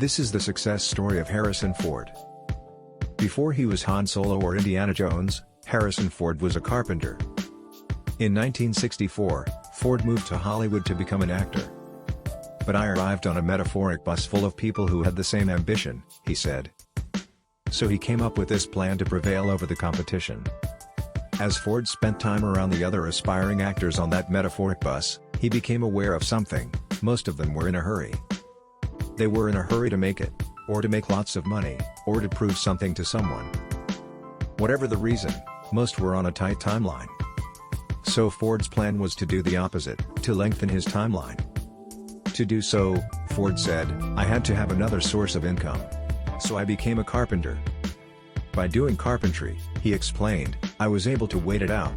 This is the success story of Harrison Ford. Before he was Han Solo or Indiana Jones, Harrison Ford was a carpenter. In 1964, Ford moved to Hollywood to become an actor. "But I arrived on a metaphoric bus full of people who had the same ambition," he said. So he came up with this plan to prevail over the competition. As Ford spent time around the other aspiring actors on that metaphoric bus, he became aware of something: most of them were in a hurry. They were in a hurry to make it, or to make lots of money, or to prove something to someone. Whatever the reason, most were on a tight timeline. So Ford's plan was to do the opposite, to lengthen his timeline. To do so, Ford said, "I had to have another source of income. So I became a carpenter. By doing carpentry," he explained, "I was able to wait it out.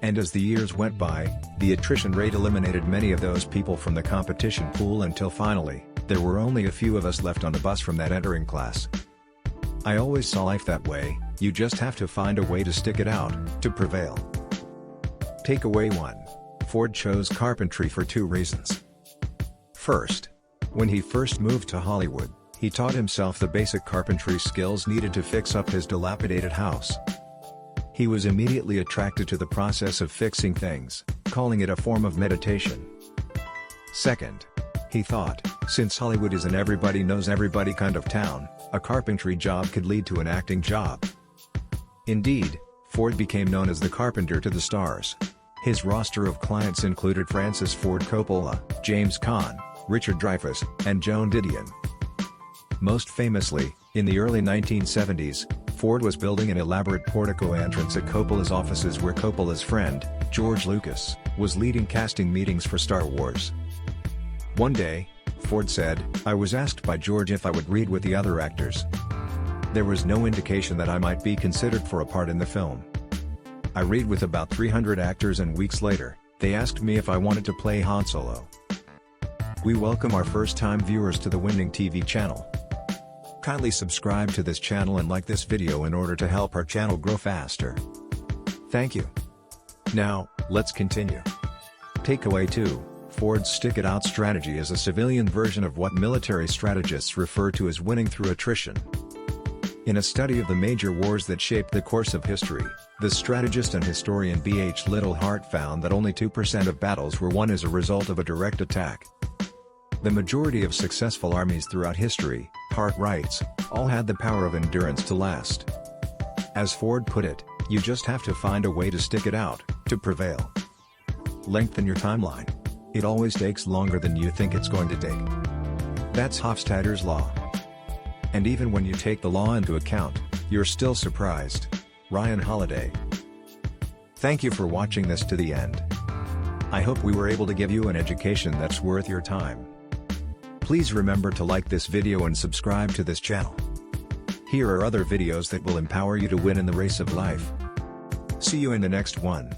And as the years went by, the attrition rate eliminated many of those people from the competition pool until finally, there were only a few of us left on the bus from that entering class. I always saw life that way: you just have to find a way to stick it out, to prevail." Takeaway 1. Ford chose carpentry for 2 reasons. First, when he first moved to Hollywood, he taught himself the basic carpentry skills needed to fix up his dilapidated house. He was immediately attracted to the process of fixing things, calling it a form of meditation. Second, he thought, since Hollywood is an everybody knows everybody kind of town, a carpentry job could lead to an acting job. Indeed, Ford became known as the carpenter to the stars. His roster of clients included Francis Ford Coppola, James Caan, Richard Dreyfuss, and Joan Didion. Most famously, in the early 1970s, Ford was building an elaborate portico entrance at Coppola's offices where Coppola's friend, George Lucas, was leading casting meetings for Star Wars. One day, Ford said, "I was asked by George if I would read with the other actors. There was no indication that I might be considered for a part in the film. I read with about 300 actors and weeks later, they asked me if I wanted to play Han Solo." We welcome our first-time viewers to the Winning TV channel. Kindly subscribe to this channel and like this video in order to help our channel grow faster. Thank you. Now, let's continue. Takeaway 2. Ford's stick-it-out strategy is a civilian version of what military strategists refer to as winning through attrition. In a study of the major wars that shaped the course of history, the strategist and historian B.H. Littlehart found that only 2% of battles were won as a result of a direct attack. The majority of successful armies throughout history, Hart writes, all had the power of endurance to last. As Ford put it, you just have to find a way to stick it out, to prevail. Lengthen your timeline. It always takes longer than you think it's going to take. That's Hofstadter's law. And even when you take the law into account, you're still surprised. Ryan Holiday. Thank you for watching this to the end. I hope we were able to give you an education that's worth your time. Please remember to like this video and subscribe to this channel. Here are other videos that will empower you to win in the race of life. See you in the next one.